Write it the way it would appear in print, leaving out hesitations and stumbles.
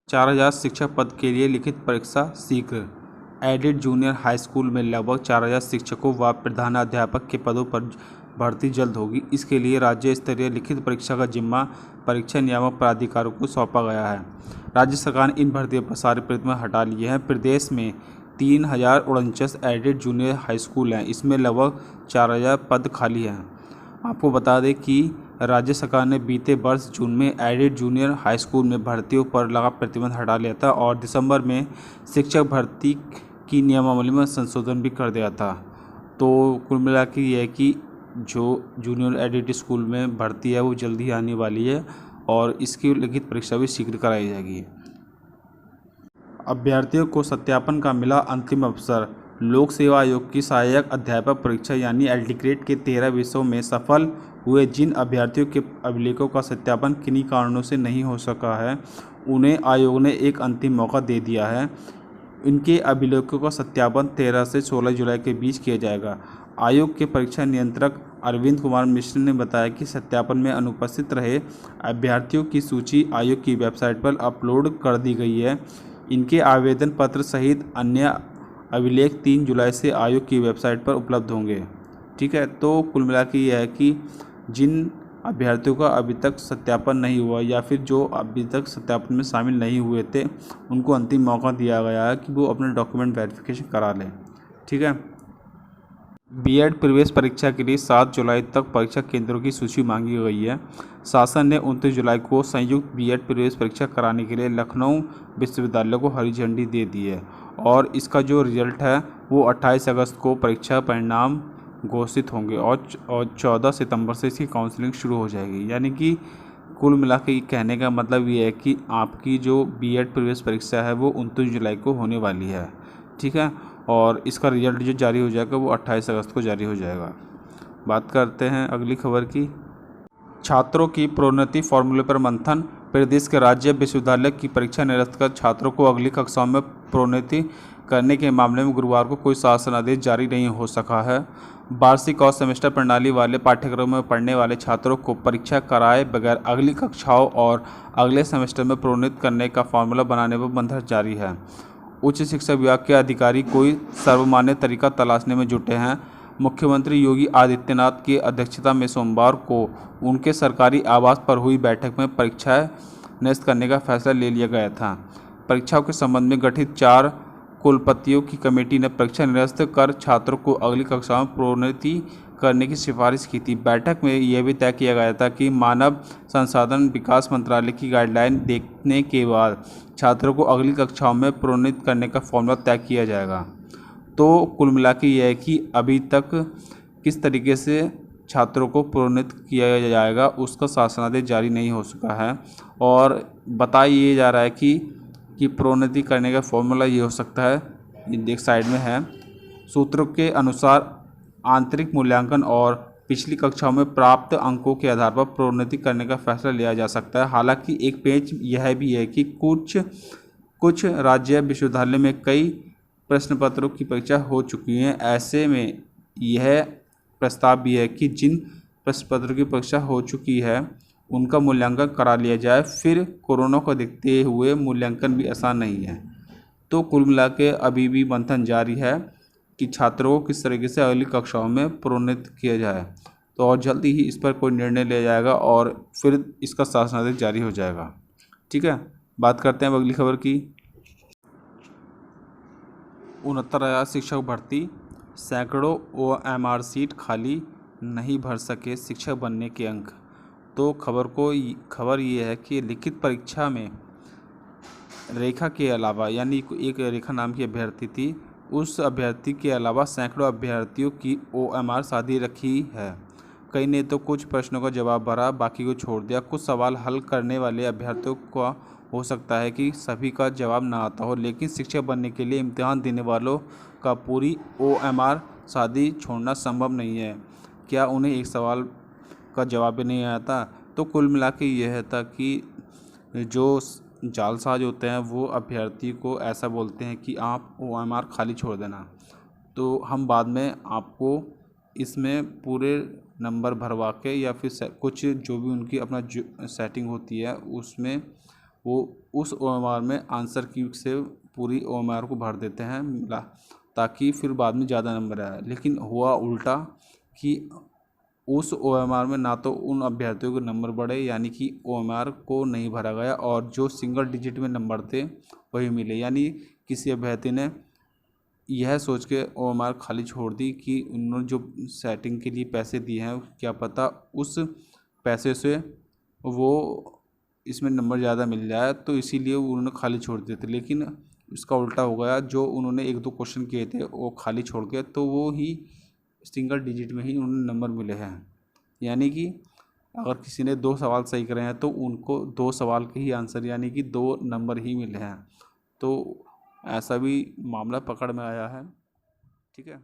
4000 शिक्षक पद के लिए लिखित परीक्षा शीघ्र। एडेड जूनियर हाई स्कूल में लगभग 4000 शिक्षकों व प्रधानाध्यापक के पदों पर भर्ती जल्द होगी। इसके लिए राज्य स्तरीय लिखित परीक्षा का जिम्मा परीक्षा नियामक प्राधिकारों को सौंपा गया है। राज्य सरकार ने इन भर्तियों पर सारे प्रतिबंध हटा लिए हैं। प्रदेश में 3049 एडेड जूनियर हाई स्कूल हैं। इसमें लगभग 4000 पद खाली हैं। आपको बता दें कि राज्य सरकार ने बीते वर्ष जून में एडेड जूनियर हाई स्कूल में भर्तियों पर लगा प्रतिबंध हटा लिया था और दिसंबर में शिक्षक भर्ती की नियमावली में संशोधन भी कर दिया था। तो कुल मिला के ये है कि जो जूनियर एडेड स्कूल में भर्ती है वो जल्दी ही आने वाली है और इसकी लिखित परीक्षा भी शीघ्र कराई जाएगी। अभ्यर्थियों को सत्यापन का मिला अंतिम अवसर। लोक सेवा आयोग की सहायक अध्यापक परीक्षा यानी एलटी ग्रेड के 13 विषयों में सफल हुए जिन अभ्यर्थियों के अभिलेखों का सत्यापन किन्हीं कारणों से नहीं हो सका है, उन्हें आयोग ने एक अंतिम मौका दे दिया है। इनके अभिलेखों का सत्यापन 13 से 16 जुलाई के बीच किया जाएगा। आयोग के परीक्षा नियंत्रक अरविंद कुमार मिश्र ने बताया कि सत्यापन में अनुपस्थित रहे अभ्यर्थियों की सूची आयोग की वेबसाइट पर अपलोड कर दी गई है। इनके आवेदन पत्र सहित अन्य अभिलेख 3 जुलाई से आयोग की वेबसाइट पर उपलब्ध होंगे। ठीक है, तो कुल मिला के ये है कि जिन अभ्यर्थियों का अभी तक सत्यापन नहीं हुआ या फिर जो अभी तक सत्यापन में शामिल नहीं हुए थे, उनको अंतिम मौका दिया गया है कि वो अपने डॉक्यूमेंट वेरिफिकेशन करा लें। ठीक है। बीएड प्रवेश परीक्षा के लिए 7 जुलाई तक परीक्षा केंद्रों की सूची मांगी गई है। शासन ने 29 जुलाई को संयुक्त बीएड प्रवेश परीक्षा कराने के लिए लखनऊ विश्वविद्यालय को हरी झंडी दे दी है और इसका जो रिजल्ट है वो 28 अगस्त को परीक्षा परिणाम घोषित होंगे और 14 सितंबर से इसकी काउंसलिंग शुरू हो जाएगी। यानी कि कुल मिला के कहने का मतलब ये है कि आपकी जो बीएड प्रवेश परीक्षा है वो 29 जुलाई को होने वाली है। ठीक है, और इसका रिजल्ट जो जारी हो जाएगा वो 28 अगस्त को जारी हो जाएगा। बात करते हैं अगली खबर की। छात्रों की प्रोन्नति फॉर्मूले पर मंथन। प्रदेश के राज्य विश्वविद्यालय की परीक्षा निरस्त कर छात्रों को अगली कक्षाओं में प्रोन्नति करने के मामले में गुरुवार को कोई शासन आदेश जारी नहीं हो सका है। वार्षिक और सेमेस्टर प्रणाली वाले पाठ्यक्रम में पढ़ने वाले छात्रों को परीक्षा कराए बगैर अगली कक्षाओं और अगले सेमेस्टर में प्रोन्नत करने का फॉर्मूला बनाने पर मंथन जारी है। उच्च शिक्षा विभाग के अधिकारी कोई सर्वमान्य तरीका तलाशने में जुटे हैं। मुख्यमंत्री योगी आदित्यनाथ की अध्यक्षता में सोमवार को उनके सरकारी आवास पर हुई बैठक में परीक्षाएं निरस्त करने का फैसला ले लिया गया था। परीक्षाओं के संबंध में गठित 4 कुलपतियों की कमेटी ने परीक्षा निरस्त कर छात्रों को अगली कक्षाओं में प्रोन्नति करने की सिफारिश की थी। बैठक में यह भी तय किया गया था कि मानव संसाधन विकास मंत्रालय की गाइडलाइन देखने के बाद छात्रों को अगली कक्षाओं में प्रोन्नत करने का फॉर्मूला तय किया जाएगा। तो कुल मिला के यह है कि अभी तक किस तरीके से छात्रों को प्रोन्नत किया जाएगा उसका शासनादेश जारी नहीं हो सका है और बताया जा रहा है कि प्रोन्नति करने का फॉर्मूला ये हो सकता है, ये देख साइड में है। सूत्रों के अनुसार आंतरिक मूल्यांकन और पिछली कक्षाओं में प्राप्त अंकों के आधार पर प्रोन्नति करने का फैसला लिया जा सकता है। हालांकि एक पेच यह भी है कि कुछ राज्य विश्वविद्यालय में कई प्रश्न पत्रों की परीक्षा हो चुकी है। ऐसे में यह प्रस्ताव भी है कि जिन प्रश्न पत्रों की परीक्षा हो चुकी है उनका मूल्यांकन करा लिया जाए। फिर कोरोना को देखते हुए मूल्यांकन भी आसान नहीं है। तो कुल मिला के अभी भी मंथन जारी है कि छात्रों को किस तरीके से अगली कक्षाओं में प्रोन्नत किया जाए। तो और जल्दी ही इस पर कोई निर्णय लिया जाएगा और फिर इसका शासनादेश जारी हो जाएगा। ठीक है, बात करते हैं अब अगली खबर की। 69,000 शिक्षक भर्ती, सैकड़ों OMR सीट खाली, नहीं भर सके शिक्षक बनने के अंक। तो खबर ये है कि लिखित परीक्षा में रेखा के अलावा, यानी एक रेखा नाम की अभ्यर्थी थी, उस अभ्यर्थी के अलावा सैकड़ों अभ्यर्थियों की OMR शादी रखी है। कई ने तो कुछ प्रश्नों का जवाब भरा, बाकी को छोड़ दिया। कुछ सवाल हल करने वाले अभ्यर्थियों का हो सकता है कि सभी का जवाब ना आता हो, लेकिन शिक्षक बनने के लिए इम्तिहान देने वालों का पूरी OMR शादी छोड़ना संभव नहीं है। क्या उन्हें एक सवाल का जवाब भी नहीं आता? तो कुल मिला के यह था कि जो जालसाज होते हैं वो अभ्यर्थी को ऐसा बोलते हैं कि आप OMR खाली छोड़ देना, तो हम बाद में आपको इसमें पूरे नंबर भरवा के या फिर कुछ जो भी उनकी अपना जो सेटिंग होती है उसमें वो उस OMR में आंसर की से पूरी OMR को भर देते हैं मिला, ताकि फिर बाद में ज़्यादा नंबर आए। लेकिन हुआ उल्टा कि उस OMR में ना तो उन अभ्यर्थियों के नंबर बढ़े, यानी कि OMR को नहीं भरा गया, और जो सिंगल डिजिट में नंबर थे वही मिले। यानी किसी अभ्यर्थी ने यह सोच के OMR खाली छोड़ दी कि उन्होंने जो सेटिंग के लिए पैसे दिए हैं, क्या पता उस पैसे से वो इसमें नंबर ज़्यादा मिल जाए, तो इसीलिए उन्होंने खाली छोड़ दिए थे। लेकिन इसका उल्टा हो गया, जो उन्होंने 1-2 क्वेश्चन किए थे वो खाली छोड़ के, तो वो ही सिंगल डिजिट में ही उन्हें नंबर मिले हैं। यानी कि अगर किसी ने 2 सवाल सही करे हैं तो उनको 2 सवाल के ही आंसर यानी कि 2 नंबर ही मिले हैं। तो ऐसा भी मामला पकड़ में आया है। ठीक है।